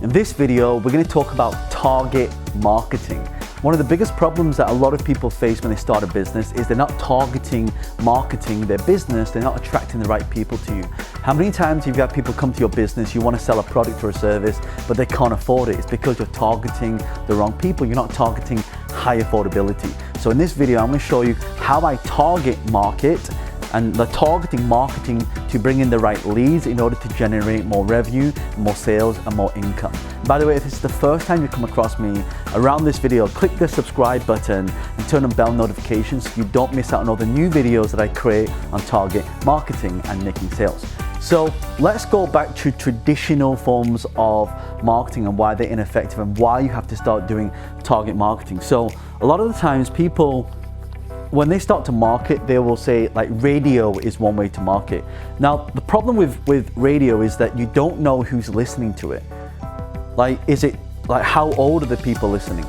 In this video, we're going to talk about target marketing. One of the biggest problems that a lot of people face when they start a business is they're not targeting marketing their business, they're not attracting the right people to you. How many times have you had people come to your business, you want to sell a product or a service, but they can't afford it? It's because you're targeting the wrong people, you're not targeting high affordability. So in this video, I'm going to show you how I target market and the targeting marketing to bring in the right leads in order to generate more revenue, more sales, and more income. By the way, if this is the first time you come across me around this video, click the subscribe button and turn on bell notifications so you don't miss out on all the new videos that I create on target marketing and making sales. So let's go back to traditional forms of marketing and why they're ineffective and why you have to start doing target marketing. So a lot of the times people, when they start to market, they will say like radio is one way to market. Now, the problem with radio is that you don't know who's listening to it. Like, is it like how old are the people listening?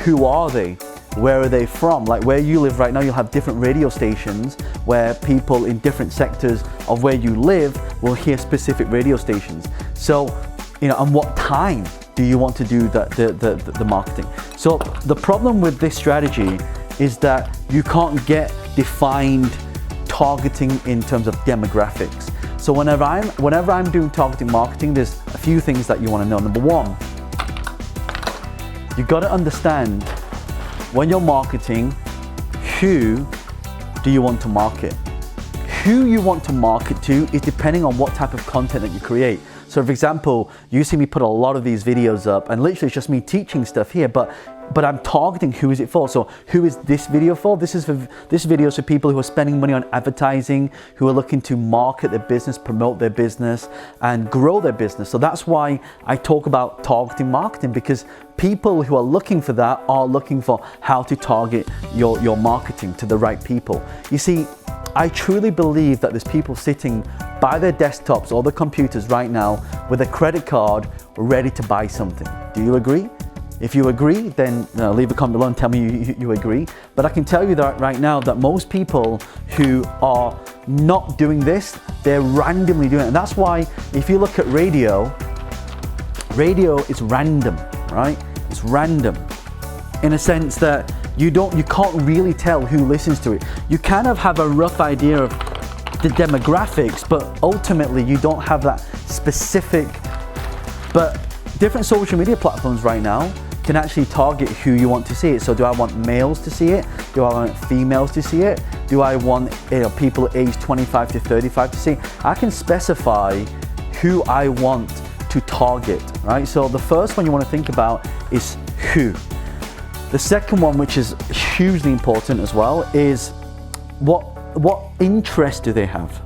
Who are they? Where are they from? Like where you live right now, you'll have different radio stations where people in different sectors of where you live will hear specific radio stations. So, you know, and what time do you want to do the marketing? So the problem with this strategy is that you can't get defined targeting in terms of demographics. So whenever I'm doing targeting marketing, there's a few things that you want to know. Number one, you got to understand when you're marketing, who do you want to market? Who you want to market to is depending on what type of content that you create. So for example, you see me put a lot of these videos up and literally it's just me teaching stuff here, but I'm targeting who is it for. So who is this video for? This video is for people who are spending money on advertising, who are looking to market their business, promote their business, and grow their business. So that's why I talk about targeting marketing, because people who are looking for that are looking for how to target your marketing to the right people. You see, I truly believe that there's people sitting by their desktops or their computers right now with a credit card ready to buy something. Do you agree? If you agree, then leave a comment below and tell me you agree. But I can tell you that right now that most people who are not doing this, they're randomly doing it. And that's why if you look at radio is random, right? It's random in a sense that you can't really tell who listens to it. You kind of have a rough idea of the demographics, but ultimately you don't have that specific. But different social media platforms right now can actually target who you want to see it. So do I want males to see it? Do I want females to see it? Do I want people aged 25 to 35 to see it? I can specify who I want to target, right? So the first one you want to think about is who. The second one, which is hugely important as well, is what interest do they have?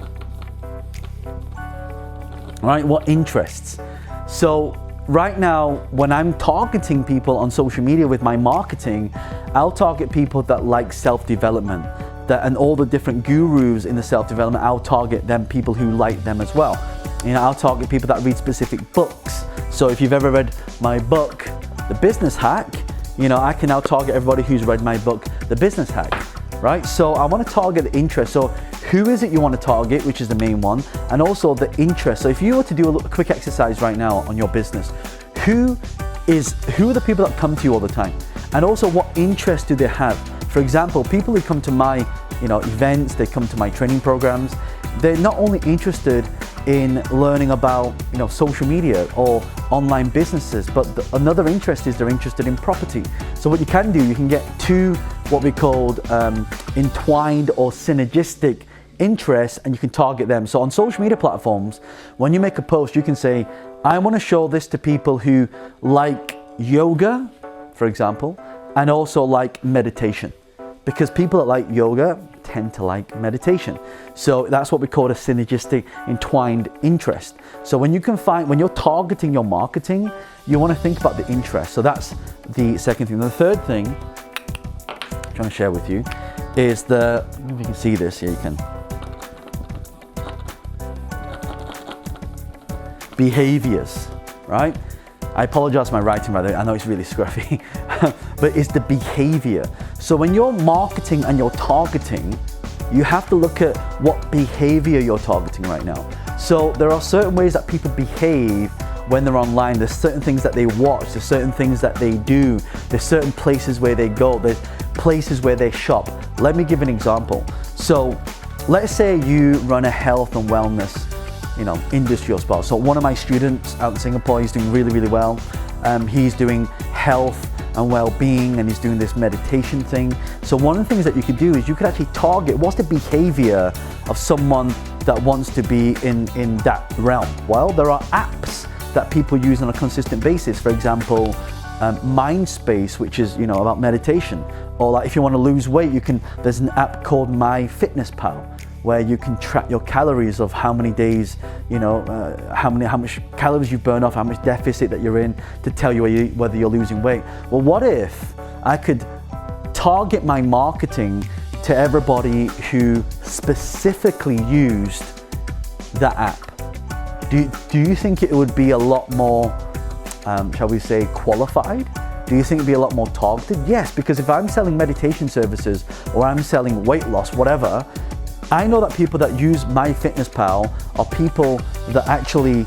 Right? What interests? So right now, when I'm targeting people on social media with my marketing, I'll target people that like self-development, and all the different gurus in the self-development, I'll target them, people who like them as well. You know, I'll target people that read specific books. So if you've ever read my book, The Business Hack, you know, I can now target everybody who's read my book, The Business Hack, right? So I want to target the interest. So who is it you want to target, which is the main one, and also the interest. So if you were to do a quick exercise right now on your business, who are the people that come to you all the time? And also what interest do they have? For example, people who come to my events, they come to my training programs, they're not only interested in learning about social media or online businesses, but another interest is they're interested in property. So what you can do, you can get two what we called entwined or synergistic interests, and you can target them. So on social media platforms, when you make a post, you can say, I want to show this to people who like yoga, for example, and also like meditation, because people that like yoga tend to like meditation. So that's what we call a synergistic entwined interest. So when you're targeting your marketing, you want to think about the interest. So that's the second thing. The third thing I'm trying to share with you is if you can see this here, you can. Behaviors, right? I apologize for my writing, by the way. I know it's really scruffy, but it's the behavior. So when you're marketing and you're targeting, you have to look at what behavior you're targeting right now. So there are certain ways that people behave when they're online. There's certain things that they watch, there's certain things that they do, there's certain places where they go, there's places where they shop. Let me give an example. So let's say you run a health and wellness industry or spot. So one of my students out in Singapore, he's doing really well. He's doing health and well-being, and he's doing this meditation thing. So one of the things that you could do is you could actually target what's the behavior of someone that wants to be in that realm. Well, there are apps that people use on a consistent basis. For example, Mindspace, which is about meditation, or like if you want to lose weight, there's an app called MyFitnessPal, where you can track your calories of how many days, how much calories you burn off, how much deficit that you're in, to tell you whether you're losing weight. Well, what if I could target my marketing to everybody who specifically used that app? Do you think it would be a lot more, shall we say, qualified? Do you think it'd be a lot more targeted? Yes, because if I'm selling meditation services or I'm selling weight loss, whatever, I know that people that use MyFitnessPal are people that actually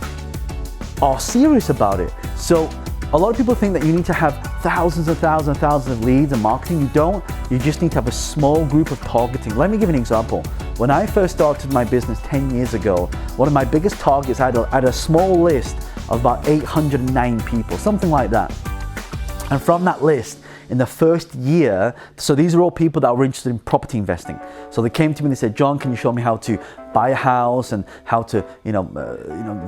are serious about it. So a lot of people think that you need to have thousands and thousands and thousands of leads and marketing. You don't. You just need to have a small group of targeting. Let me give you an example. When I first started my business 10 years ago, one of my biggest targets, I had a small list of about 809 people, something like that. And from that list, in the first year, so these are all people that were interested in property investing. So they came to me and they said, John, can you show me how to buy a house and how to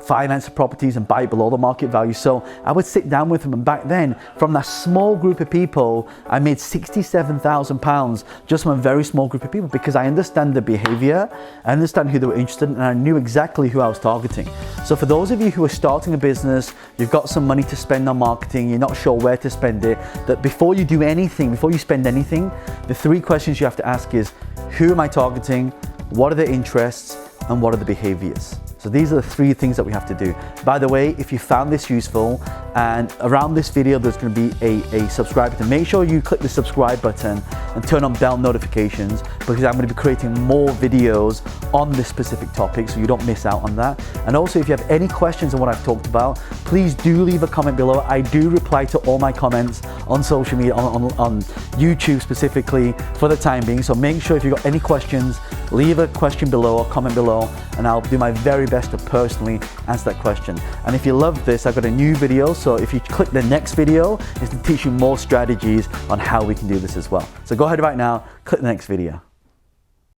finance properties and buy it below the market value? So I would sit down with them, and back then, from that small group of people, I made £67,000 just from a very small group of people, because I understand the behavior, I understand who they were interested in, and I knew exactly who I was targeting. So for those of you who are starting a business, you've got some money to spend on marketing, you're not sure where to spend it, that before you do anything, before you spend anything, the 3 questions you have to ask is, who am I targeting? What are their interests? And what are the behaviors? So these are the 3 things that we have to do. By the way, if you found this useful, and around this video there's going to be a subscribe button, make sure you click the subscribe button and turn on bell notifications, because I'm going to be creating more videos on this specific topic so you don't miss out on that. And also, if you have any questions on what I've talked about, please do leave a comment below. I do reply to all my comments on social media, on YouTube specifically, for the time being. So make sure if you've got any questions, leave a question below or comment below, and I'll do my very best to personally answer that question. And if you love this, I've got a new video, so if you click the next video, it's to teach you more strategies on how we can do this as well. So go ahead right now, click the next video.